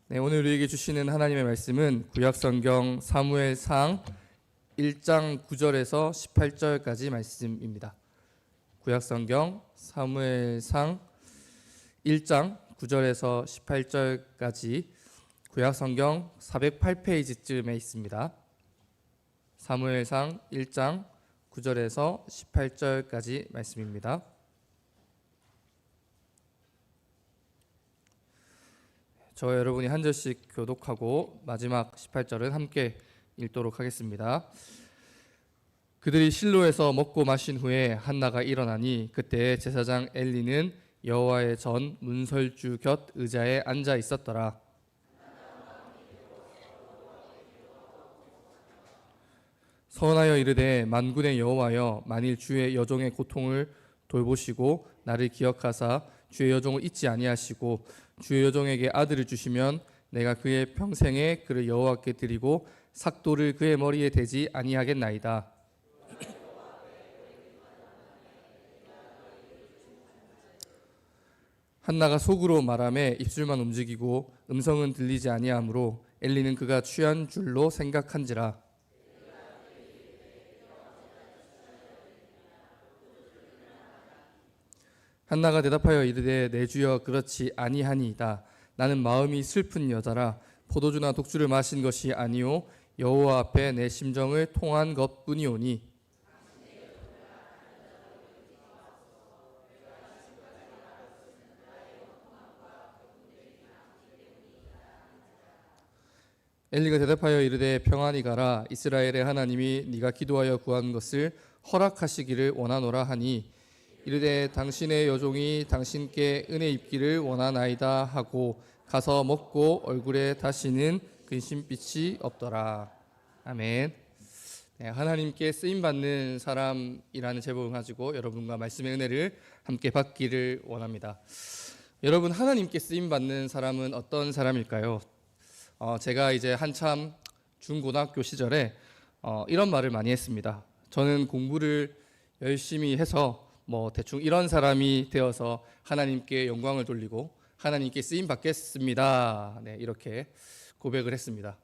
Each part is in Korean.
네, 오늘 우리에게 주시는 하나님의 말씀은 구약성경 사무엘상 1장 9절에서 18절까지 말씀입니다. 구약성경 사무엘상 1장 9절에서 18절까지 구약성경 408페이지쯤에 있습니다. 사무엘상 1장 9절에서 18절까지 말씀입니다. 저와 여러분이 한 절씩 교독하고 마지막 18절은 함께 읽도록 하겠습니다. 그들이 실로에서 먹고 마신 후에 한나가 일어나니 그때 제사장 엘리는 여호와의 전 문설주 곁 의자에 앉아 있었더라. 서원하여 이르되 만군의 여호와여, 만일 주의 여종의 고통을 돌보시고 나를 기억하사 주의 여종을 잊지 아니하시고 주의 여종에게 아들을 주시면 내가 그의 평생에 그를 여호와께 드리고 삭도를 그의 머리에 대지 아니하겠나이다. 한나가 속으로 말하매 입술만 움직이고 음성은 들리지 아니하므로 엘리는 그가 취한 줄로 생각한지라. 한나가 대답하여 이르되 내 주여 그렇지 아니하니이다. 나는 마음이 슬픈 여자라. 포도주나 독주를 마신 것이 아니오 여호와 앞에 내 심정을 통한 것뿐이오니. 엘리가 대답하여 이르되 평안히 가라. 이스라엘의 하나님이 네가 기도하여 구한 것을 허락하시기를 원하노라 하니 이르되 당신의 여종이 당신께 은혜 입기를 원하나이다 하고 가서 먹고 얼굴에 다시는 근심빛이 없더라. 아멘. 네, 하나님께 쓰임받는 사람이라는 제목을 가지고 여러분과 말씀의 은혜를 함께 받기를 원합니다. 여러분, 하나님께 쓰임받는 사람은 어떤 사람일까요? 제가 이제 한참 중고등학교 시절에 이런 말을 많이 했습니다. 저는 공부를 열심히 해서 대충 이런 사람이 되어서 하나님께 영광을 돌리고 하나님께 쓰임 받겠습니다. 네, 이렇게 고백을 했습니다.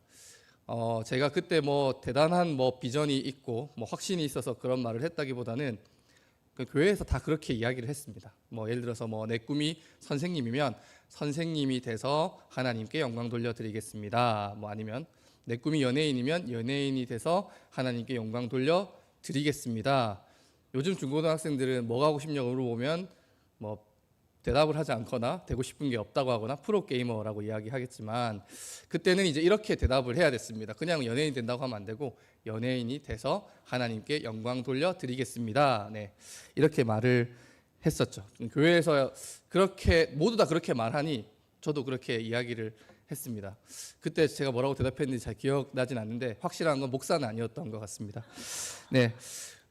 제가 그때 대단한 비전이 있고 확신이 있어서 그런 말을 했다기보다는 그 교회에서 다 그렇게 이야기를 했습니다. 예를 들어서 내 꿈이 선생님이면 선생님이 돼서 하나님께 영광 돌려드리겠습니다. 아니면 내 꿈이 연예인이면 연예인이 돼서 하나님께 영광 돌려드리겠습니다. 요즘 중고등학생들은 뭐 하고 싶냐고 물어보면 대답을 하지 않거나 되고 싶은 게 없다고 하거나 프로게이머라고 이야기하겠지만 그때는 이제 이렇게 대답을 해야 됐습니다. 그냥 연예인 된다고 하면 안 되고 연예인이 돼서 하나님께 영광 돌려드리겠습니다. 네, 이렇게 말을 했었죠. 교회에서 그렇게 모두 다 그렇게 말하니 저도 그렇게 이야기를 했습니다. 그때 제가 뭐라고 대답했는지 잘 기억나진 않는데 확실한 건 목사는 아니었던 것 같습니다. 네.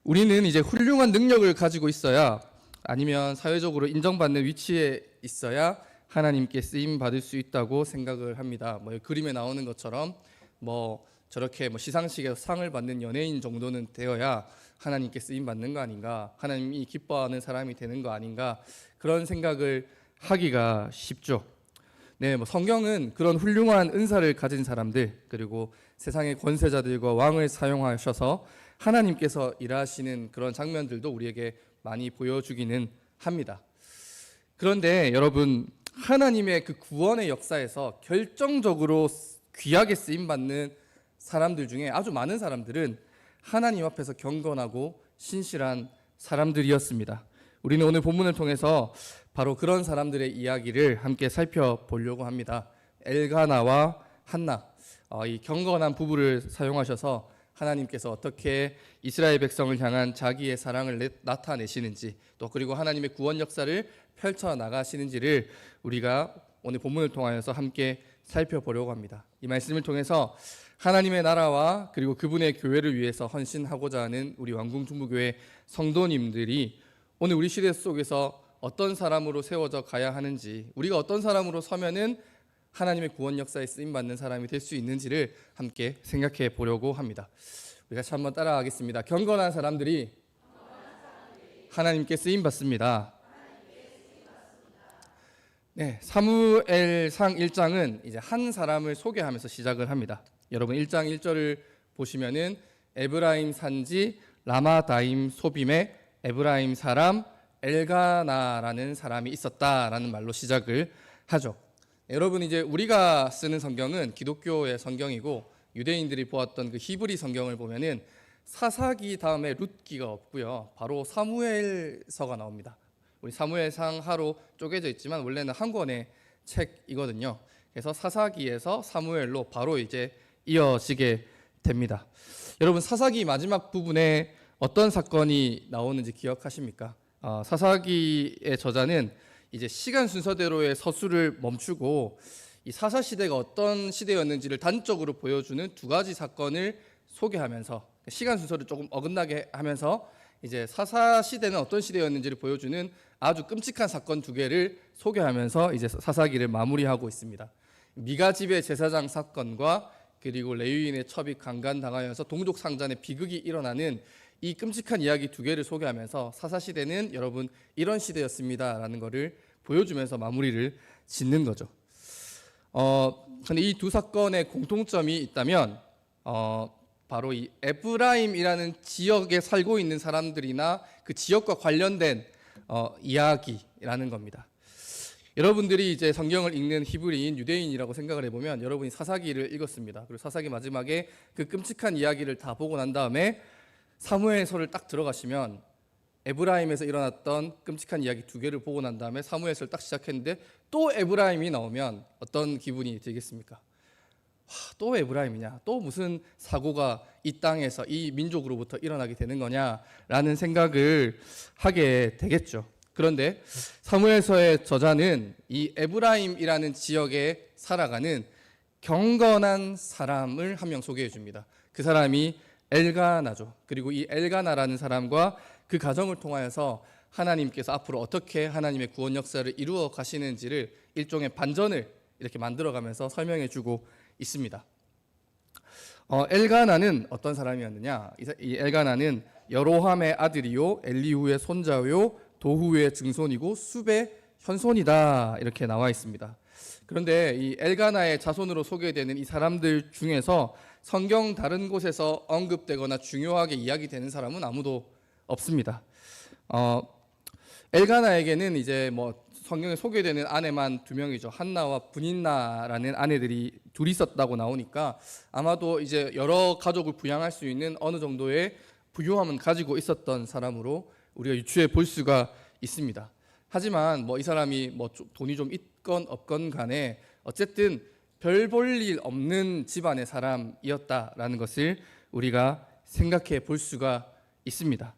우리는 이제 훌륭한 능력을 가지고 있어야 아니면 사회적으로 인정받는 위치에 있어야 하나님께 쓰임 받을 수 있다고 생각을 합니다. 그림에 나오는 것처럼 저렇게 시상식에서 상을 받는 연예인 정도는 되어야 하나님께 쓰임 받는 거 아닌가, 하나님이 기뻐하는 사람이 되는 거 아닌가, 그런 생각을 하기가 쉽죠. 네, 성경은 그런 훌륭한 은사를 가진 사람들 그리고 세상의 권세자들과 왕을 사용하셔서 하나님께서 일하시는 그런 장면들도 우리에게 많이 보여주기는 합니다. 그런데 여러분, 하나님의 그 구원의 역사에서 결정적으로 귀하게 쓰임받는 사람들 중에 아주 많은 사람들은 하나님 앞에서 경건하고 신실한 사람들이었습니다. 우리는 오늘 본문을 통해서 바로 그런 사람들의 이야기를 함께 살펴보려고 합니다. 엘가나와 한나, 이 경건한 부부를 사용하셔서 하나님께서 어떻게 이스라엘 백성을 향한 자기의 사랑을 나타내시는지, 또 그리고 하나님의 구원 역사를 펼쳐나가시는지를 우리가 오늘 본문을 통하여서 함께 살펴보려고 합니다. 이 말씀을 통해서 하나님의 나라와 그리고 그분의 교회를 위해서 헌신하고자 하는 우리 왕궁중부교회 성도님들이 오늘 우리 시대 속에서 어떤 사람으로 세워져 가야 하는지, 우리가 어떤 사람으로 서면은 하나님의 구원 역사에 쓰임받는 사람이 될 수 있는지를 함께 생각해 보려고 합니다. 우리 같이 한번 따라하겠습니다. 경건한 사람들이 하나님께 쓰임받습니다. 네, 사무엘상 1장은 이제 한 사람을 소개하면서 시작을 합니다. 여러분 1장 1절을 보시면은 에브라임 산지 라마다임 소빔에 에브라임 사람 엘가나라는 사람이 있었다라는 말로 시작을 하죠. 여러분 이제 우리가 쓰는 성경은 기독교의 성경이고 유대인들이 보았던 그 히브리 성경을 보면은 사사기 다음에 룻기가 없고요. 바로 사무엘서가 나옵니다. 우리 사무엘상 하로 쪼개져 있지만 원래는 한 권의 책이거든요. 그래서 사사기에서 사무엘로 바로 이제 이어지게 됩니다. 여러분 사사기 마지막 부분에 어떤 사건이 나오는지 기억하십니까? 사사기의 저자는 이제 시간 순서대로의 서술을 멈추고 이 사사 시대가 어떤 시대였는지를 단적으로 보여주는 두 가지 사건을 소개하면서 시간 순서를 조금 어긋나게 하면서 이제 사사 시대는 어떤 시대였는지를 보여주는 아주 끔찍한 사건 두 개를 소개하면서 이제 사사기를 마무리하고 있습니다. 미가 집의 제사장 사건과 그리고 레위인의 첩이 강간당하여서 동족 상잔의 비극이 일어나는 이 끔찍한 이야기 두 개를 소개하면서 사사 시대는 여러분 이런 시대였습니다라는 것을 보여주면서 마무리를 짓는 거죠. 근데 이 두 사건의 공통점이 있다면 바로 이 에브라임이라는 지역에 살고 있는 사람들이나 그 지역과 관련된 이야기라는 겁니다. 여러분들이 이제 성경을 읽는 히브리인 유대인이라고 생각을 해보면 여러분이 사사기를 읽었습니다. 그리고 사사기 마지막에 그 끔찍한 이야기를 다 보고 난 다음에 사무엘서를 딱 들어가시면 에브라임에서 일어났던 끔찍한 이야기 두 개를 보고 난 다음에 사무엘서를 딱 시작했는데 또 에브라임이 나오면 어떤 기분이 들겠습니까? 또 에브라임이냐? 또 무슨 사고가 이 땅에서 이 민족으로부터 일어나게 되는 거냐라는 생각을 하게 되겠죠. 그런데 사무엘서의 저자는 이 에브라임이라는 지역에 살아가는 경건한 사람을 한 명 소개해 줍니다. 그 사람이 엘가나죠. 그리고 이 엘가나라는 사람과 그 가정을 통하여서 하나님께서 앞으로 어떻게 하나님의 구원 역사를 이루어 가시는지를 일종의 반전을 이렇게 만들어가면서 설명해 주고 있습니다. 엘가나는 어떤 사람이었느냐? 이 엘가나는 여로함의 아들이요 엘리후의 손자요 도후의 증손이고 숲의 현손이다 이렇게 나와 있습니다. 그런데 이 엘가나의 자손으로 소개되는 이 사람들 중에서 성경 다른 곳에서 언급되거나 중요하게 이야기되는 사람은 아무도 없습니다. 엘가나에게는 이제 뭐 성경에 소개되는 아내만 두 명이죠. 한나와 브닌나라는 아내들이 둘이 있었다고 나오니까 아마도 이제 여러 가족을 부양할 수 있는 어느 정도의 부유함은 가지고 있었던 사람으로 우리가 유추해 볼 수가 있습니다. 하지만 뭐 이 사람이 뭐 돈이 좀 있건 없건 간에 어쨌든 별 볼 일 없는 집안의 사람이었다라는 것을 우리가 생각해 볼 수가 있습니다.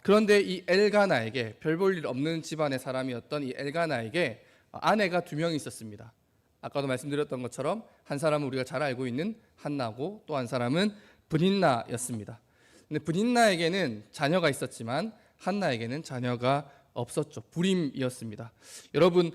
그런데 이 엘가나에게 별 볼 일 없는 집안의 사람이었던 이 엘가나에게 아내가 두 명이 있었습니다. 아까도 말씀드렸던 것처럼 한 사람은 우리가 잘 알고 있는 한나고 또 한 사람은 브닌나였습니다. 근데 브닌나에게는 자녀가 있었지만 한나에게는 자녀가 없었죠. 불임이었습니다. 여러분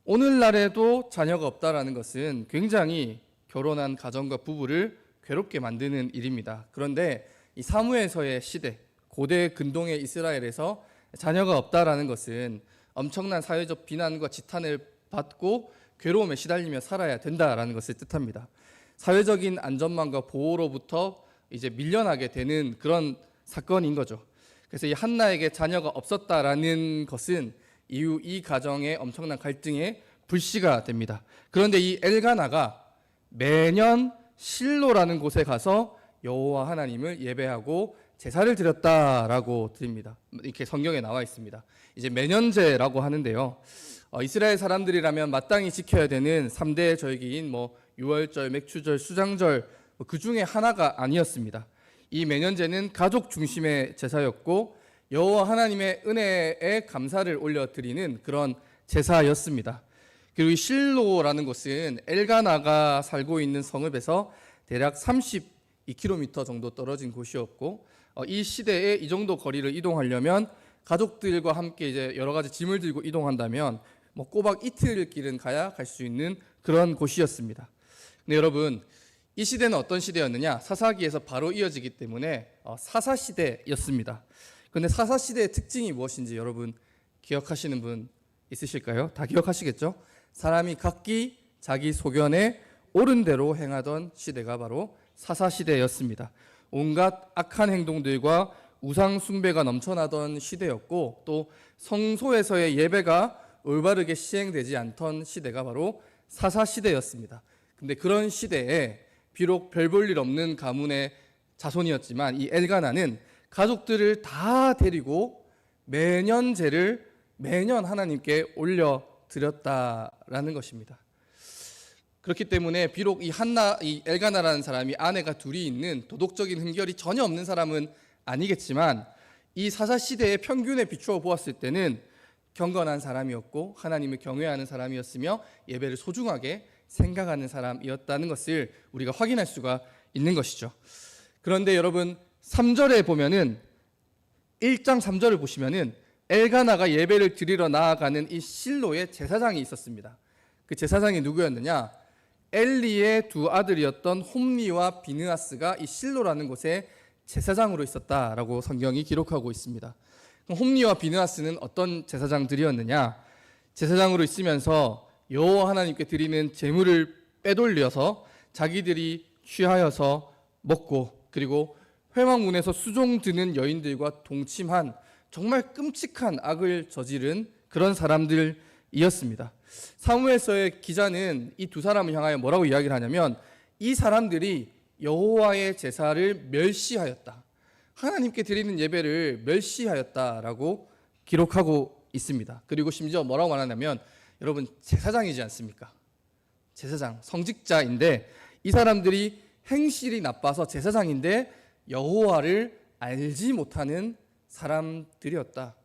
오늘날에도 자녀가 없다라는 것은 굉장히 결혼한 가정과 부부를 괴롭게 만드는 일입니다. 그런데 이 사무엘서의 시대, 고대 근동의 이스라엘에서 자녀가 없다라는 것은 엄청난 사회적 비난과 지탄을 받고 괴로움에 시달리며 살아야 된다라는 것을 뜻합니다. 사회적인 안전망과 보호로부터 이제 밀려나게 되는 그런 사건인 거죠. 그래서 이 한나에게 자녀가 없었다라는 것은 이후 이 가정의 엄청난 갈등의 불씨가 됩니다. 그런데 이 엘가나가 매년 실로라는 곳에 가서 여호와 하나님을 예배하고 제사를 드렸다라고 드립니다. 이렇게 성경에 나와 있습니다. 이제 매년제라고 하는데요. 이스라엘 사람들이라면 마땅히 지켜야 되는 3대 절기인 뭐 유월절, 맥추절, 수장절 그 중에 하나가 아니었습니다. 이 매년제는 가족 중심의 제사였고 여호와 하나님의 은혜에 감사를 올려드리는 그런 제사였습니다. 그리고 이 실로라는 곳은 엘가나가 살고 있는 성읍에서 대략 32km 정도 떨어진 곳이었고 이 시대에 이 정도 거리를 이동하려면 가족들과 함께 이제 여러 가지 짐을 들고 이동한다면 뭐 꼬박 이틀 길은 가야 갈 수 있는 그런 곳이었습니다. 근데 여러분 이 시대는 어떤 시대였느냐? 사사기에서 바로 이어지기 때문에 사사시대였습니다. 그런데 사사시대의 특징이 무엇인지 여러분 기억하시는 분 있으실까요? 다 기억하시겠죠? 사람이 각기 자기 소견에 옳은 대로 행하던 시대가 바로 사사시대였습니다. 온갖 악한 행동들과 우상 숭배가 넘쳐나던 시대였고, 또 성소에서의 예배가 올바르게 시행되지 않던 시대가 바로 사사시대였습니다. 근데 그런 시대에 비록 별 볼 일 없는 가문의 자손이었지만 이 엘가나는 가족들을 다 데리고 매년 제를 매년 하나님께 올려 드렸다라는 것입니다. 그렇기 때문에 비록 이 엘가나라는 사람이 아내가 둘이 있는 도덕적인 흠결이 전혀 없는 사람은 아니겠지만, 이 사사 시대의 평균에 비추어 보았을 때는 경건한 사람이었고 하나님을 경외하는 사람이었으며 예배를 소중하게 생각하는 사람이었다는 것을 우리가 확인할 수가 있는 것이죠. 그런데 여러분, 3절에 보면은 1장 3절을 보시면은 엘가나가 예배를 드리러 나아가는 이 실로의 제사장이 있었습니다. 그 제사장이 누구였느냐? 엘리의 두 아들이었던 홈리와 비느하스가 이 실로라는 곳에 제사장으로 있었다라고 성경이 기록하고 있습니다. 홈리와 비느하스는 어떤 제사장들이었느냐? 제사장으로 있으면서 여호와 하나님께 드리는 제물을 빼돌려서 자기들이 취하여서 먹고, 그리고 회막문에서 수종 드는 여인들과 동침한 정말 끔찍한 악을 저지른 그런 사람들이었습니다. 사무엘서의 기자는 이 두 사람을 향하여 뭐라고 이야기를 하냐면, 이 사람들이 여호와의 제사를 멸시하였다, 하나님께 드리는 예배를 멸시하였다라고 기록하고 있습니다. 그리고 심지어 뭐라고 말하냐면, 여러분, 제사장이지 않습니까? 제사장, 성직자인데 이 사람들이 행실이 나빠서 제사장인데 여호와를 알지 못하는 사람들이었다.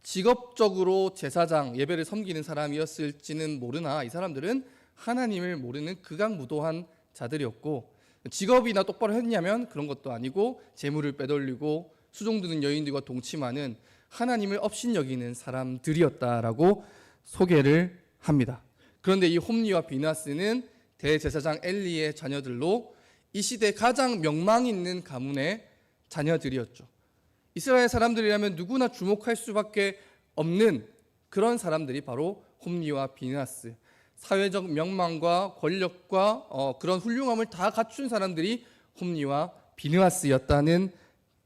직업적으로 제사장, 예배를 섬기는 사람이었을지는 모르나 이 사람들은 하나님을 모르는 극악무도한 자들이었고, 직업이나 똑바로 했냐면 그런 것도 아니고 재물을 빼돌리고 수종드는 여인들과 동침하는 하나님을 업신여기는 사람들이었다라고 소개를 합니다. 그런데 이 홈리와 비느하스는 대제사장 엘리의 자녀들로 이 시대 가장 명망 있는 가문의 자녀들이었죠. 이스라엘 사람들이라면 누구나 주목할 수밖에 없는 그런 사람들이 바로 홈리와 비느하스, 사회적 명망과 권력과 그런 훌륭함을 다 갖춘 사람들이 홈리와 비느하스였다는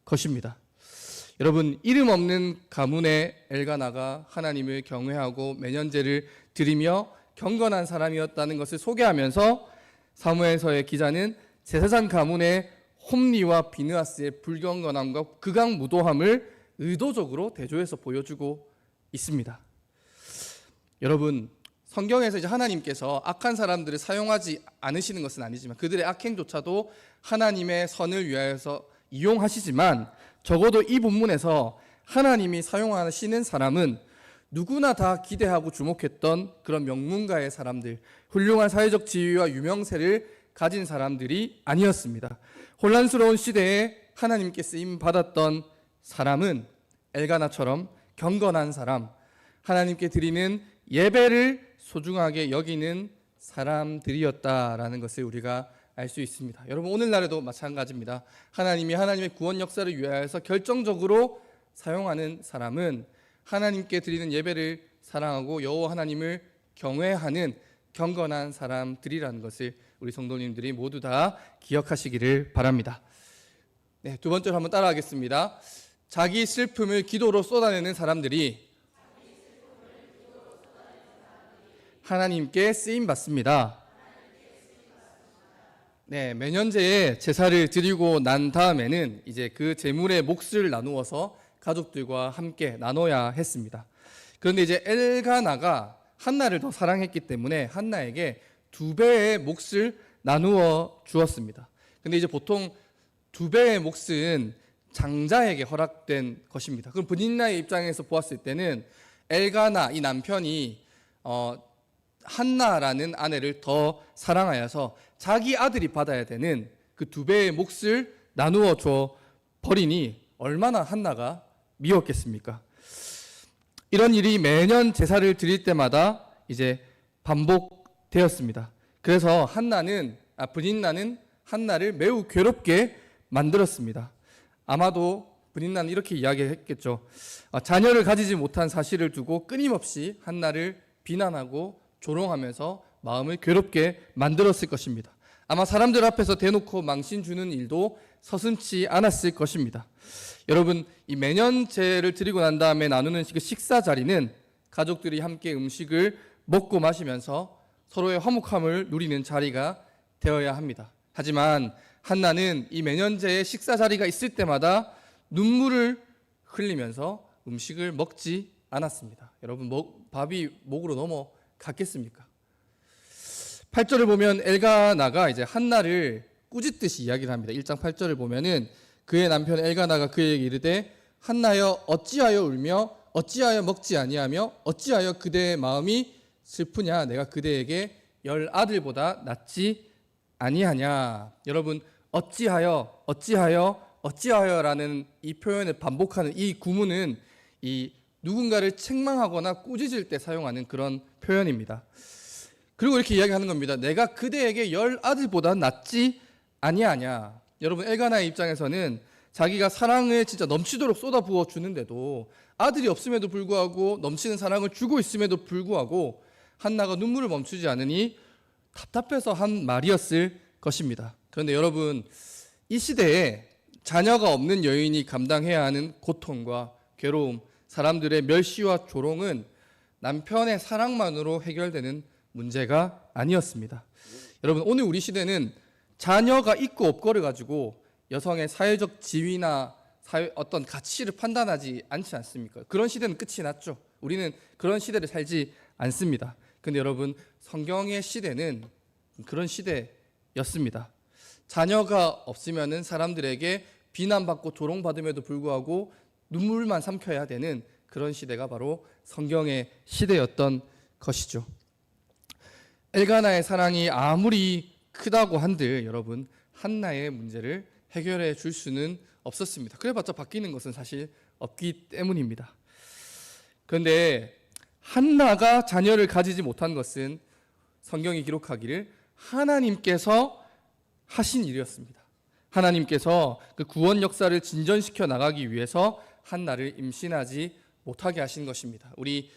것입니다. 여러분, 이름 없는 가문의 엘가나가 하나님을 경외하고 매년제를 드리며 경건한 사람이었다는 것을 소개하면서 사무엘서의 기자는 제사장 가문의 홈리와 비느하스의 불경건함과 극악무도함을 의도적으로 대조해서 보여주고 있습니다. 여러분, 성경에서 이제 하나님께서 악한 사람들을 사용하지 않으시는 것은 아니지만 그들의 악행조차도 하나님의 선을 위하여서 이용하시지만, 적어도 이 본문에서 하나님이 사용하시는 사람은 누구나 다 기대하고 주목했던 그런 명문가의 사람들, 훌륭한 사회적 지위와 유명세를 가진 사람들이 아니었습니다. 혼란스러운 시대에 하나님께 쓰임 받았던 사람은 엘가나처럼 경건한 사람, 하나님께 드리는 예배를 소중하게 여기는 사람들이었다라는 것을 우리가 알 수 있습니다. 여러분, 오늘날에도 마찬가지입니다. 하나님이 하나님의 구원 역사를 위하여서 결정적으로 사용하는 사람은 하나님께 드리는 예배를 사랑하고 여호와 하나님을 경외하는 경건한 사람들이라는 것을 우리 성도님들이 모두 다 기억하시기를 바랍니다. 네, 두 번째로 한번 따라하겠습니다. 자기 슬픔을 기도로 쏟아내는 사람들이 하나님께 쓰임 받습니다. 네, 매년제에 제사를 드리고 난 다음에는 이제 그 제물의 몫을 나누어서 가족들과 함께 나눠야 했습니다. 그런데 이제 엘가나가 한나를 더 사랑했기 때문에 한나에게 2배의 몫을 나누어 주었습니다. 근데 이제 보통 2배의 몫은 장자에게 허락된 것입니다. 그럼 브닌나의 입장에서 보았을 때는 엘가나, 이 남편이 한나라는 아내를 더 사랑하여서 자기 아들이 받아야 되는 그 2배의 몫을 나누어 줘 버리니 얼마나 한나가 미웠겠습니까? 이런 일이 매년 제사를 드릴 때마다 이제 반복되었습니다. 그래서 브닌나는 한나를 매우 괴롭게 만들었습니다. 아마도 분인나는 이렇게 이야기했겠죠. 자녀를 가지지 못한 사실을 두고 끊임없이 한나를 비난하고 조롱하면서 마음을 괴롭게 만들었을 것입니다. 아마 사람들 앞에서 대놓고 망신 주는 일도 서슴지 않았을 것입니다. 여러분, 이 매년제를 드리고 난 다음에 나누는 그 식사 자리는 가족들이 함께 음식을 먹고 마시면서 서로의 화목함을 누리는 자리가 되어야 합니다. 하지만 한나는 이 매년제의 식사 자리가 있을 때마다 눈물을 흘리면서 음식을 먹지 않았습니다. 여러분, 밥이 목으로 넘어갔겠습니까? 8절을 보면 엘가나가 이제 한나를 꾸짖듯이 이야기를 합니다. 1장 8절을 보면은 그의 남편 엘가나가 그에게 이르되 한나여 어찌하여 울며 어찌하여 먹지 아니하며 어찌하여 그대의 마음이 슬프냐 내가 그대에게 10아들보다 낫지 아니하냐. 여러분, 어찌하여라는 이 표현을 반복하는 이 구문은 이 누군가를 책망하거나 꾸짖을 때 사용하는 그런 표현입니다. 그리고 이렇게 이야기하는 겁니다. 내가 그대에게 10아들보다 낫지 아니하냐. 여러분, 엘가나의 입장에서는 자기가 사랑을 진짜 넘치도록 쏟아부어 주는데도 아들이 없음에도 불구하고 넘치는 사랑을 주고 있음에도 불구하고 한나가 눈물을 멈추지 않으니 답답해서 한 말이었을 것입니다. 그런데 여러분, 이 시대에 자녀가 없는 여인이 감당해야 하는 고통과 괴로움, 사람들의 멸시와 조롱은 남편의 사랑만으로 해결되는 문제가 아니었습니다. 여러분, 오늘 우리 시대는 자녀가 있고 없고를 가지고 여성의 사회적 지위나 어떤 가치를 판단하지 않지 않습니까? 그런 시대는 끝이 났죠. 우리는 그런 시대를 살지 않습니다. 근데 여러분, 성경의 시대는 그런 시대였습니다. 자녀가 없으면은 사람들에게 비난받고 조롱받음에도 불구하고 눈물만 삼켜야 되는 그런 시대가 바로 성경의 시대였던 것이죠. 엘가나의 사랑이 아무리 크다고 한들 여러분, 한나의 문제를 해결해 줄 수는 없었습니다. 그래봤자 바뀌는 것은 사실 없기 때문입니다. 그런데 한나가 자녀를 가지지 못한 것은 성경이 기록하기를 하나님께서 하신 일이었습니다. 하나님께서 그 구원 역사를 진전시켜 나가기 위해서 한나를 임신하지 못하게 하신 것입니다. 우리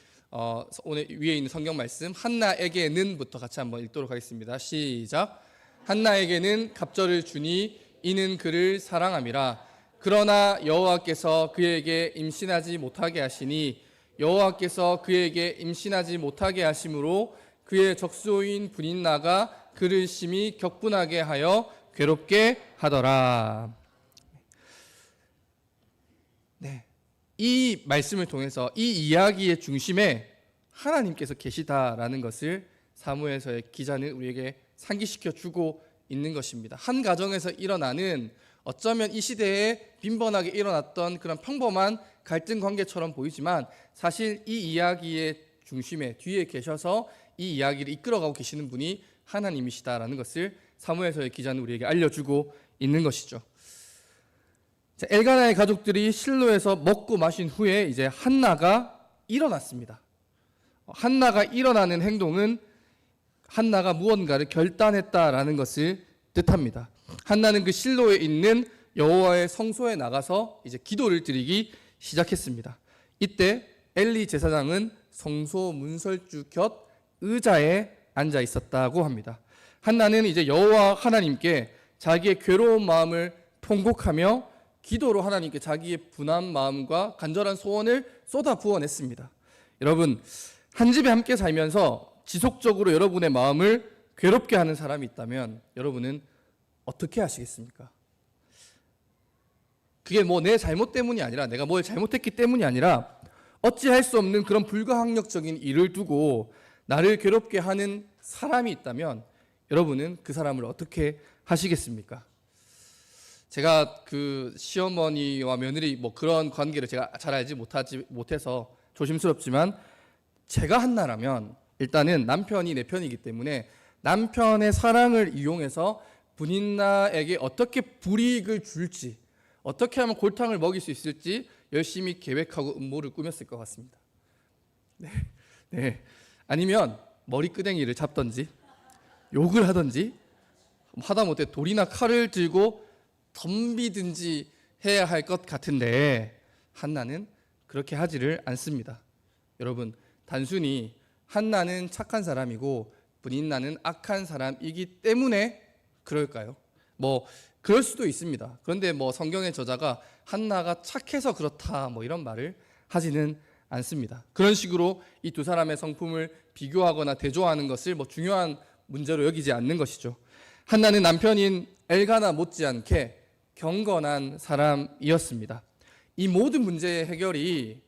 오늘 위에 있는 성경 말씀 한나에게는부터 같이 한번 읽도록 하겠습니다. 시작. 한나에게는 갑절을 주니 이는 그를 사랑함이라. 그러나 여호와께서 그에게 임신하지 못하게 하시니 여호와께서 그에게 임신하지 못하게 하심으로 그의 적소인 분인나가 그를 심히 격분하게 하여 괴롭게 하더라. 네, 이 말씀을 통해서 이 이야기의 중심에 하나님께서 계시다라는 것을 사무엘서의 기자는 우리에게 상기시켜 주고 있는 것입니다. 한 가정에서 일어나는 어쩌면 이 시대에 빈번하게 일어났던 그런 평범한 갈등 관계처럼 보이지만 사실 이 이야기의 중심에 뒤에 계셔서 이 이야기를 이끌어가고 계시는 분이 하나님이시다라는 것을 사무엘서의 기자는 우리에게 알려주고 있는 것이죠. 자, 엘가나의 가족들이 실로에서 먹고 마신 후에 이제 한나가 일어났습니다. 한나가 일어나는 행동은 한나가 무언가를 결단했다라는 것을 뜻합니다. 한나는 그 실로에 있는 여호와의 성소에 나가서 이제 기도를 드리기 시작했습니다. 이때 엘리 제사장은 성소 문설주 곁 의자에 앉아 있었다고 합니다. 한나는 이제 여호와 하나님께 자기의 괴로운 마음을 통곡하며 기도로 하나님께 자기의 분한 마음과 간절한 소원을 쏟아 부어냈습니다. 여러분, 한 집에 함께 살면서 지속적으로 여러분의 마음을 괴롭게 하는 사람이 있다면 여러분은 어떻게 하시겠습니까? 그게 뭐 내 잘못 때문이 아니라 내가 뭘 잘못했기 때문이 아니라 어찌할 수 없는 그런 불가항력적인 일을 두고 나를 괴롭게 하는 사람이 있다면 여러분은 그 사람을 어떻게 하시겠습니까? 제가 그 시어머니와 며느리 뭐 그런 관계를 제가 잘 알지 못해서 조심스럽지만 제가 한나라면 일단은 남편이 내 편이기 때문에 남편의 사랑을 이용해서 분인나에게 어떻게 불이익을 줄지, 어떻게 하면 골탕을 먹일 수 있을지 열심히 계획하고 음모를 꾸몄을 것 같습니다. 네. 아니면 머리끄댕이를 잡던지 욕을 하던지 하다못해 돌이나 칼을 들고 덤비든지 해야 할 것 같은데 한나는 그렇게 하지를 않습니다. 여러분, 단순히 한나는 착한 사람이고 브닌나는 악한 사람이기 때문에 그럴까요? 그럴 수도 있습니다. 그런데 성경의 저자가 한나가 착해서 그렇다 이런 말을 하지는 않습니다. 그런 식으로 이 두 사람의 성품을 비교하거나 대조하는 것을 중요한 문제로 여기지 않는 것이죠. 한나는 남편인 엘가나 못지않게 경건한 사람이었습니다. 이 모든 문제의 해결이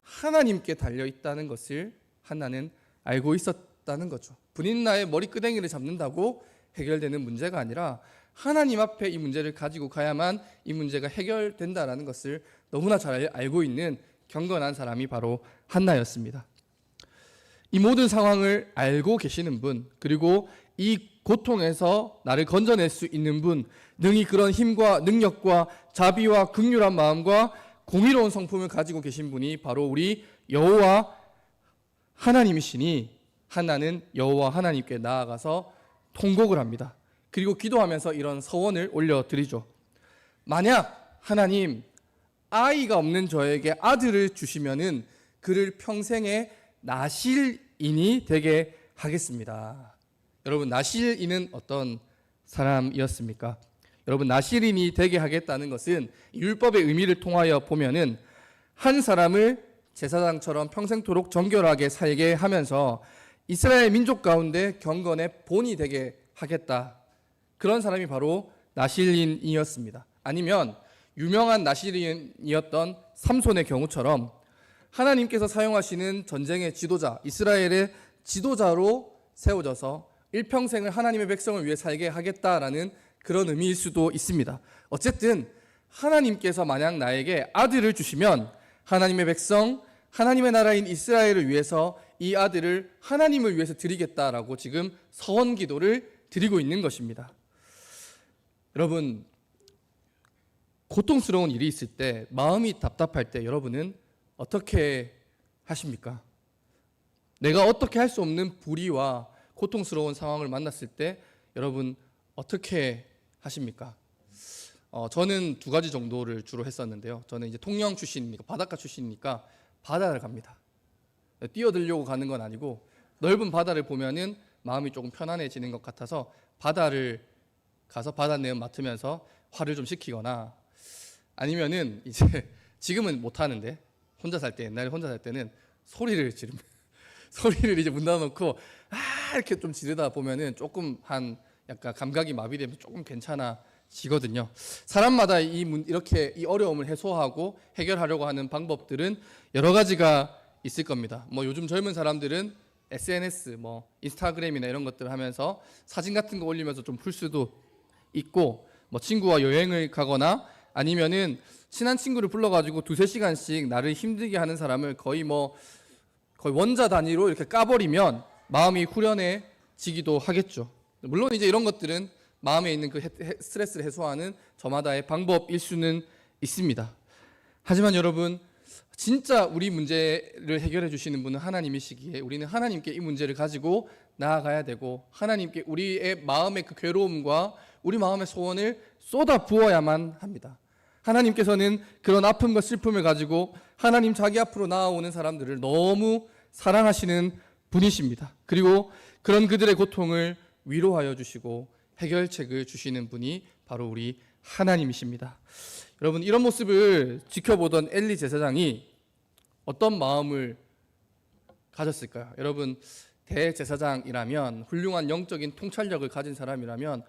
하나님께 달려 있다는 것을 한나는 알고 있었다는 거죠. 브닌나의 머리끄댕이를 잡는다고 해결되는 문제가 아니라 하나님 앞에 이 문제를 가지고 가야만 이 문제가 해결된다라는 것을 너무나 잘 알고 있는 경건한 사람이 바로 한나였습니다. 이 모든 상황을 알고 계시는 분, 그리고 이 고통에서 나를 건져낼 수 있는 분, 능히 그런 힘과 능력과 자비와 긍휼한 마음과 공의로운 성품을 가지고 계신 분이 바로 우리 여호와 하나님이시니 한나는 여호와 하나님께 나아가서 통곡을 합니다. 그리고 기도하면서 이런 서원을 올려드리죠. 만약 하나님 아이가 없는 저에게 아들을 주시면은 그를 평생의 나실인이 되게 하겠습니다. 여러분, 나실인은 어떤 사람이었습니까? 여러분, 나실인이 되게 하겠다는 것은 율법의 의미를 통하여 보면은 한 사람을 제사장처럼 평생토록 정결하게 살게 하면서 이스라엘 민족 가운데 경건의 본이 되게 하겠다. 그런 사람이 바로 나실인이었습니다. 아니면 유명한 나실인이었던 삼손의 경우처럼 하나님께서 사용하시는 전쟁의 지도자, 이스라엘의 지도자로 세워져서 일평생을 하나님의 백성을 위해 살게 하겠다라는 그런 의미일 수도 있습니다. 어쨌든 하나님께서 만약 나에게 아들을 주시면 하나님의 백성, 하나님의 나라인 이스라엘을 위해서 이 아들을 하나님을 위해서 드리겠다라고 지금 서원 기도를 드리고 있는 것입니다. 여러분, 고통스러운 일이 있을 때, 마음이 답답할 때 여러분은 어떻게 하십니까? 내가 어떻게 할 수 없는 불의와 고통스러운 상황을 만났을 때 여러분 어떻게 하십니까? 저는 두 가지 정도를 주로 했었는데요. 저는 이제 통영 출신이니까, 바닷가 출신이니까 바다를 갑니다. 뛰어들려고 가는 건 아니고 넓은 바다를 보면은 마음이 조금 편안해지는 것 같아서 바다를 가서 바닷내음 맡으면서 화를 좀 식히거나, 아니면은 이제 지금은 못 하는데 혼자 살 때, 옛날에 혼자 살 때는 소리를 이제 문 닫아놓고 이렇게 좀 지르다 보면은 조금 약간 감각이 마비되면 조금 괜찮아지거든요. 사람마다 이렇게 이 어려움을 해소하고 해결하려고 하는 방법들은 여러 가지가 있을 겁니다. 요즘 젊은 사람들은 SNS, 인스타그램이나 이런 것들을 하면서 사진 같은 거 올리면서 좀 풀 수도 있고, 친구와 여행을 가거나 아니면은 친한 친구를 불러가지고 2-3시간씩 나를 힘들게 하는 사람을 거의 원자 단위로 이렇게 까버리면 마음이 후련해지기도 하겠죠. 물론 이제 이런 것들은 마음에 있는 그 스트레스를 해소하는 저마다의 방법일 수는 있습니다. 하지만 여러분, 진짜 우리 문제를 해결해 주시는 분은 하나님이시기에 우리는 하나님께 이 문제를 가지고 나아가야 되고, 하나님께 우리의 마음의 그 괴로움과 우리 마음의 소원을 쏟아 부어야만 합니다. 하나님께서는 그런 아픔과 슬픔을 가지고 하나님 자기 앞으로 나아오는 사람들을 너무 사랑하시는 분이십니다. 그리고 그런 그들의 고통을 위로하여 주시고 해결책을 주시는 분이 바로 우리 하나님이십니다. 여러분, 이런 모습을 지켜보던 엘리 제사장이 어떤 마음을 가졌을까요? 여러분, 대제사장이라면, 훌륭한 영적인 통찰력을 가진 사람이라면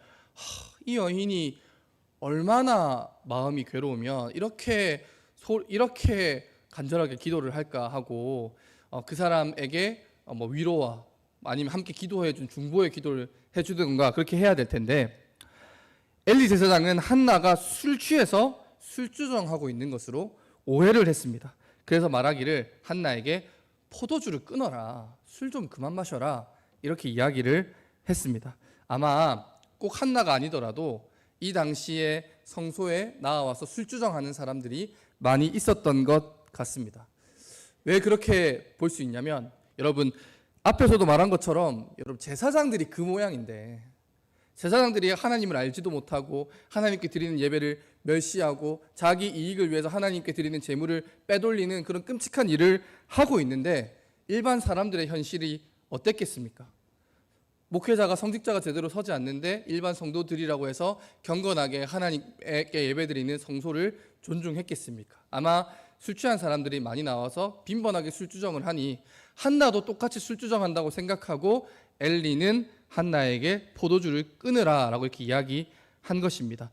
이 여인이 얼마나 마음이 괴로우면 이렇게 간절하게 기도를 할까 하고 그 사람에게 위로와 아니면 함께 기도해준 중보의 기도를 해주든가 그렇게 해야 될 텐데, 엘리 제사장은 한나가 술 취해서 술주정하고 있는 것으로 오해를 했습니다. 그래서 말하기를 한나에게 포도주를 끊어라, 술 좀 그만 마셔라, 이렇게 이야기를 했습니다. 아마 꼭 한나가 아니더라도 이 당시에 성소에 나와서 술주정하는 사람들이 많이 있었던 것 같습니다. 왜 그렇게 볼 수 있냐면, 여러분 앞에서도 말한 것처럼 여러분 제사장들이 그 모양인데, 제사장들이 하나님을 알지도 못하고 하나님께 드리는 예배를 멸시하고 자기 이익을 위해서 하나님께 드리는 제물을 빼돌리는 그런 끔찍한 일을 하고 있는데 일반 사람들의 현실이 어땠겠습니까? 목회자가 성직자가 제대로 서지 않는데 일반 성도들이라고 해서 경건하게 하나님께 예배드리는 성소를 존중했겠습니까? 아마 술 취한 사람들이 많이 나와서 빈번하게 술주정을 하니 한나도 똑같이 술주정한다고 생각하고 엘리는 한나에게 포도주를 끊으라 라고 이렇게 이야기한 것입니다.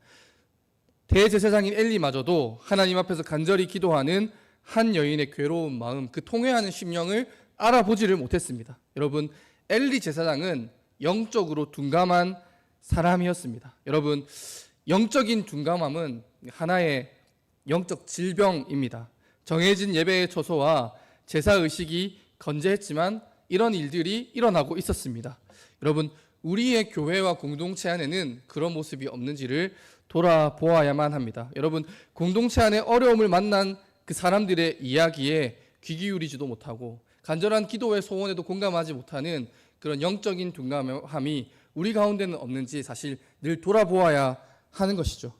대제사장인 엘리마저도 하나님 앞에서 간절히 기도하는 한 여인의 괴로운 마음, 그 통회하는 심령을 알아보지를 못했습니다. 여러분, 엘리 제사장은 영적으로 둔감한 사람이었습니다. 여러분, 영적인 둔감함은 하나의 영적 질병입니다. 정해진 예배의 처소와 제사의식이 건재했지만 이런 일들이 일어나고 있었습니다. 여러분, 우리의 교회와 공동체 안에는 그런 모습이 없는지를 돌아보아야만 합니다. 여러분, 공동체 안에 어려움을 만난 그 사람들의 이야기에 귀 기울이지도 못하고 간절한 기도의 소원에도 공감하지 못하는 그런 영적인 둔감함이 우리 가운데는 없는지 사실 늘 돌아보아야 하는 것이죠.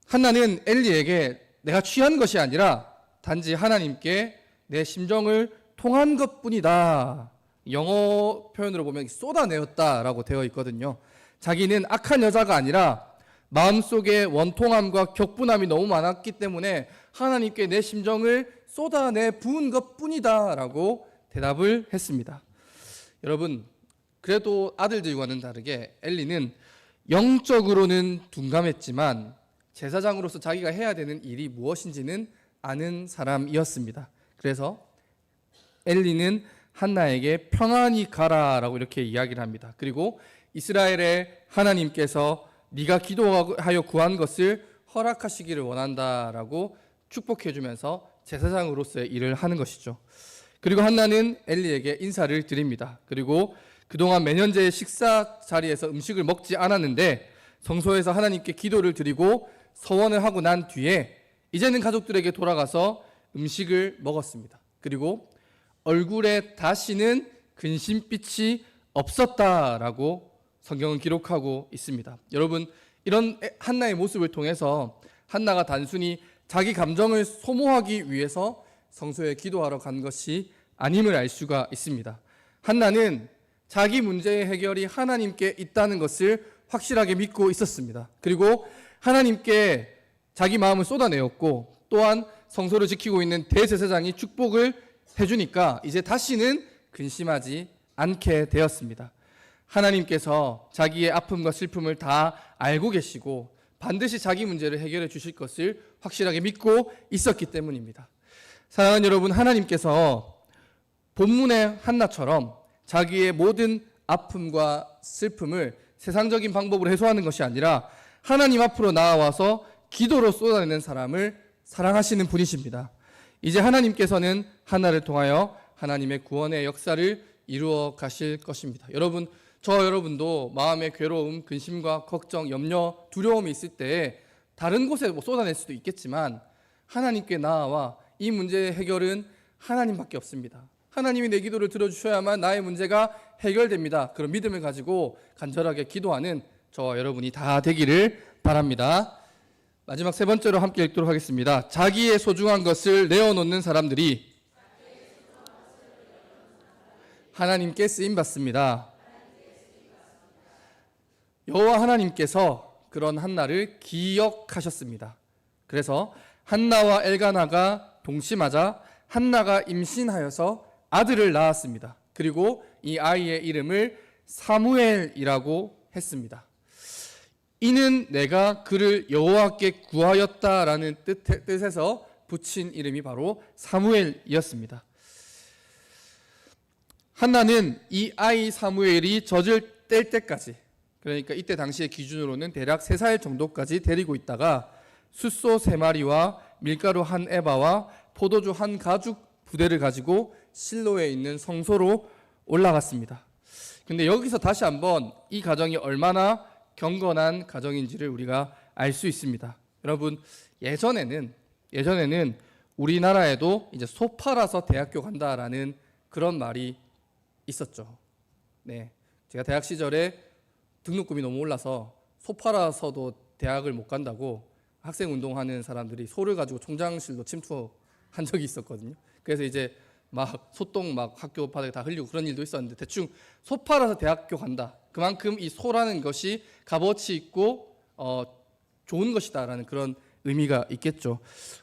한나는 엘리에게 내가 취한 것이 아니라 단지 하나님께 내 심정을 통한 것뿐이다. 영어 표현으로 보면 쏟아내었다라고 되어 있거든요. 자기는 악한 여자가 아니라 마음속에 원통함과 격분함이 너무 많았기 때문에 하나님께 내 심정을 쏟아내 부은 것뿐이다라고 대답을 했습니다. 여러분, 그래도 아들들과는 다르게 엘리는 영적으로는 둔감했지만 제사장으로서 자기가 해야 되는 일이 무엇인지는 아는 사람이었습니다. 그래서 엘리는 한나에게 평안히 가라라고 이렇게 이야기를 합니다. 그리고 이스라엘의 하나님께서 네가 기도하여 구한 것을 허락하시기를 원한다라고 축복해 주면서 제사장으로서의 일을 하는 것이죠. 그리고 한나는 엘리에게 인사를 드립니다. 그리고 그동안 매년제 식사 자리에서 음식을 먹지 않았는데 성소에서 하나님께 기도를 드리고 서원을 하고 난 뒤에 이제는 가족들에게 돌아가서 음식을 먹었습니다. 그리고 얼굴에 다시는 근심빛이 없었다라고 성경은 기록하고 있습니다. 여러분, 이런 한나의 모습을 통해서 한나가 단순히 자기 감정을 소모하기 위해서 성소에 기도하러 간 것이 아님을 알 수가 있습니다. 한나는 자기 문제의 해결이 하나님께 있다는 것을 확실하게 믿고 있었습니다. 그리고 하나님께 자기 마음을 쏟아내었고 또한 성소를 지키고 있는 대제사장이 축복을 해주니까 이제 다시는 근심하지 않게 되었습니다. 하나님께서 자기의 아픔과 슬픔을 다 알고 계시고 반드시 자기 문제를 해결해 주실 것을 확실하게 믿고 있었기 때문입니다. 사랑하는 여러분, 하나님께서 본문의 한나처럼 자기의 모든 아픔과 슬픔을 세상적인 방법으로 해소하는 것이 아니라 하나님 앞으로 나아와서 기도로 쏟아내는 사람을 사랑하시는 분이십니다. 이제 하나님께서는 한나를 통하여 하나님의 구원의 역사를 이루어 가실 것입니다. 여러분, 여러분도 마음의 괴로움, 근심과 걱정, 염려, 두려움이 있을 때 다른 곳에 쏟아낼 수도 있겠지만 하나님께 나아와 이 문제의 해결은 하나님밖에 없습니다. 하나님이 내 기도를 들어주셔야만 나의 문제가 해결됩니다. 그런 믿음을 가지고 간절하게 기도하는 저와 여러분이 다 되기를 바랍니다. 마지막 세 번째로 함께 읽도록 하겠습니다. 자기의 소중한 것을 내어놓는 사람들이 하나님께 쓰임받습니다. 여호와 하나님께서 그런 한나를 기억하셨습니다. 그래서 한나와 엘가나가 동침하자 한나가 임신하여서 아들을 낳았습니다. 그리고 이 아이의 이름을 사무엘이라고 했습니다. 이는 내가 그를 여호와께 구하였다라는 뜻에서 붙인 이름이 바로 사무엘이었습니다. 한나는 이 아이 사무엘이 젖을 뗄 때까지, 그러니까 이때 당시의 기준으로는 대략 3살 정도까지 데리고 있다가 숫소 3마리와 밀가루 1에바와 포도주 1가죽 부대를 가지고 실로에 있는 성소로 올라갔습니다. 근데 여기서 다시 한번 이 가정이 얼마나 경건한 가정인지를 우리가 알 수 있습니다. 여러분, 예전에는 우리나라에도 이제 소 팔아서 대학교 간다라는 그런 말이 있었죠. 네, 제가 대학 시절에 등록금이 너무 올라서 소 팔아서도 대학을 못 간다고 학생 운동하는 사람들이 소를 가지고 총장실로 침투한 적이 있었거든요. 그래서 이제 막 소똥 막 학교 바닥에 다 흘리고 그런 일도 있었는데, 대충 소 팔아서 대학교 간다, 그만큼 이 소라는 것이 값어치 있고 좋은 것이다라는 그런 의미가 있겠죠.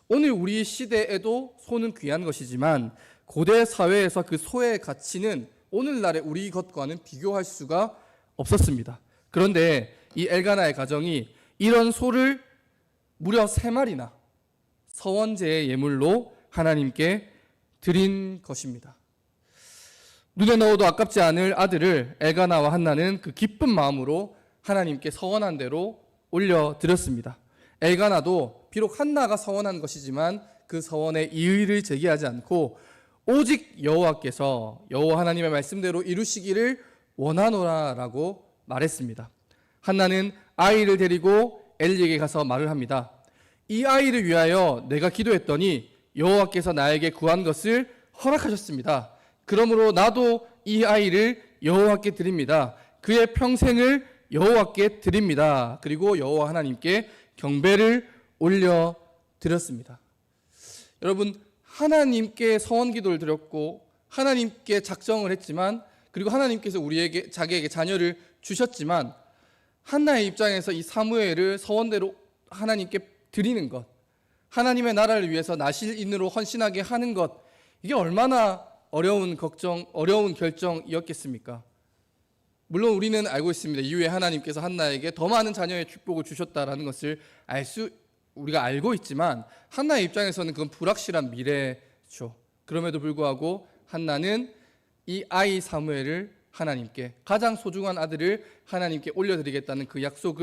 오늘 우리 시대에도 소는 귀한 것이지만 고대 사회에서 그 소의 가치는 오늘날의 우리 것과는 비교할 수가 없었습니다. 그런데 이 엘가나의 가정이 이런 소를 무려 3마리나 서원제의 예물로 하나님께 드린 것입니다. 눈에 넣어도 아깝지 않을 아들을 엘가나와 한나는 그 기쁜 마음으로 하나님께 서원한 대로 올려드렸습니다. 엘가나도 비록 한나가 서원한 것이지만 그 서원에 이의를 제기하지 않고 오직 여호와 하나님의 말씀대로 이루시기를 원하노라라고 말했습니다. 한나는 아이를 데리고 엘리에게 가서 말을 합니다. 이 아이를 위하여 내가 기도했더니 여호와께서 나에게 구한 것을 허락하셨습니다. 그러므로 나도 이 아이를 여호와께 드립니다. 그의 평생을 여호와께 드립니다. 그리고 여호와 하나님께 경배를 올려 드렸습니다. 여러분, 하나님께 서원 기도를 드렸고 하나님께 작정을 했지만, 그리고 하나님께서 자기에게 자녀를 주셨지만, 한나의 입장에서 이 사무엘을 서원대로 하나님께 드리는 것, 하나님의 나라를 위해서 나실인으로 헌신하게 하는 것, 이게 얼마나 어려운 결정이었겠습니까? 물론 우리는 알고 있습니다. 이후에 하나님께서 한나에게 더 많은 자녀의 축복을 주셨다라는 것을 우리가 알고 있지만, 한나의 입장에서는 그건 불확실한 미래죠. 그럼에도 불구하고 한나는 이 아이 사무엘을 하나님께, 가장 소중한 아들을 하나님께 올려드리겠다는 그 약속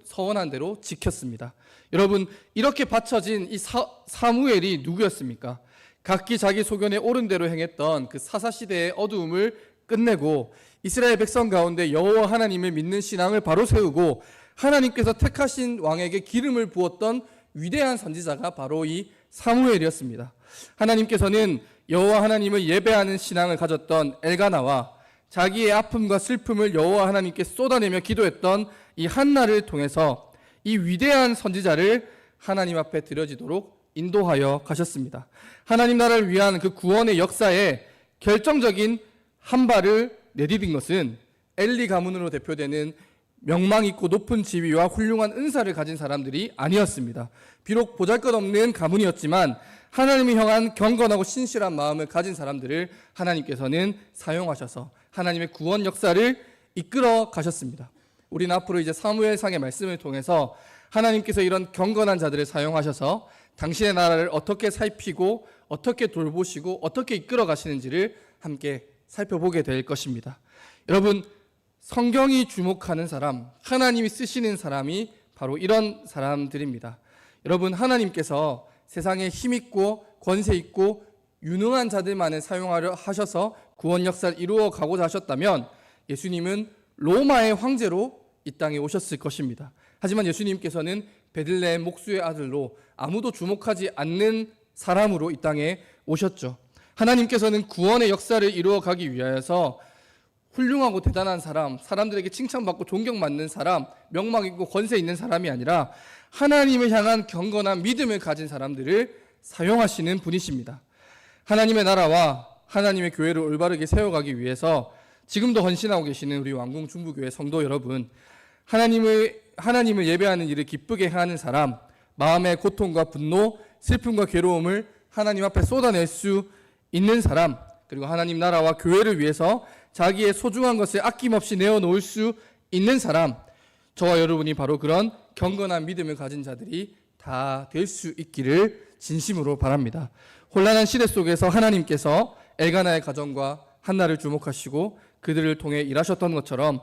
서원한 대로 지켰습니다. 여러분, 이렇게 바쳐진 이 사무엘이 누구였습니까? 각기 자기 소견에 옳은 대로 행했던 그 사사시대의 어두움을 끝내고 이스라엘 백성 가운데 여호와 하나님을 믿는 신앙을 바로 세우고 하나님께서 택하신 왕에게 기름을 부었던 위대한 선지자가 바로 이 사무엘이었습니다. 하나님께서는 여호와 하나님을 예배하는 신앙을 가졌던 엘가나와 자기의 아픔과 슬픔을 여호와 하나님께 쏟아내며 기도했던 이 한나를 통해서 이 위대한 선지자를 하나님 앞에 드려지도록 인도하여 가셨습니다. 하나님 나라를 위한 그 구원의 역사에 결정적인 한 발을 내디딘 것은 엘리 가문으로 대표되는 명망 있고 높은 지위와 훌륭한 은사를 가진 사람들이 아니었습니다. 비록 보잘것없는 가문이었지만 하나님을 향한 경건하고 신실한 마음을 가진 사람들을 하나님께서는 사용하셔서 하나님의 구원 역사를 이끌어 가셨습니다. 우리는 앞으로 이제 사무엘상의 말씀을 통해서 하나님께서 이런 경건한 자들을 사용하셔서 당신의 나라를 어떻게 살피고 어떻게 돌보시고 어떻게 이끌어 가시는지를 함께 살펴보게 될 것입니다. 여러분, 성경이 주목하는 사람, 하나님이 쓰시는 사람이 바로 이런 사람들입니다. 여러분, 하나님께서 세상에 힘있고 권세있고 유능한 자들만을 사용하려 하셔서 구원 역사를 이루어 가고자 하셨다면 예수님은 로마의 황제로 이 땅에 오셨을 것입니다. 하지만 예수님께서는 베들레헴 목수의 아들로 아무도 주목하지 않는 사람으로 이 땅에 오셨죠. 하나님께서는 구원의 역사를 이루어 가기 위하여서 훌륭하고 대단한 사람, 사람들에게 칭찬받고 존경받는 사람, 명망 있고 권세 있는 사람이 아니라 하나님을 향한 경건한 믿음을 가진 사람들을 사용하시는 분이십니다. 하나님의 나라와 하나님의 교회를 올바르게 세워가기 위해서 지금도 헌신하고 계시는 우리 왕궁 중부교회 성도 여러분, 하나님을 예배하는 일을 기쁘게 하는 사람, 마음의 고통과 분노, 슬픔과 괴로움을 하나님 앞에 쏟아낼 수 있는 사람, 그리고 하나님 나라와 교회를 위해서 자기의 소중한 것을 아낌없이 내어놓을 수 있는 사람, 저와 여러분이 바로 그런 경건한 믿음을 가진 자들이 다 될 수 있기를 진심으로 바랍니다. 혼란한 시대 속에서 하나님께서 엘가나의 가정과 한나를 주목하시고 그들을 통해 일하셨던 것처럼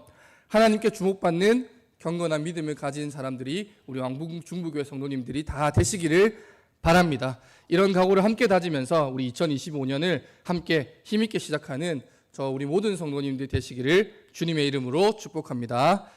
하나님께 주목받는 경건한 믿음을 가진 사람들이 우리 왕궁 중부교회 성도님들이 다 되시기를 바랍니다. 이런 각오를 함께 다지면서 우리 2025년을 함께 힘있게 시작하는 우리 모든 성도님들 되시기를 주님의 이름으로 축복합니다.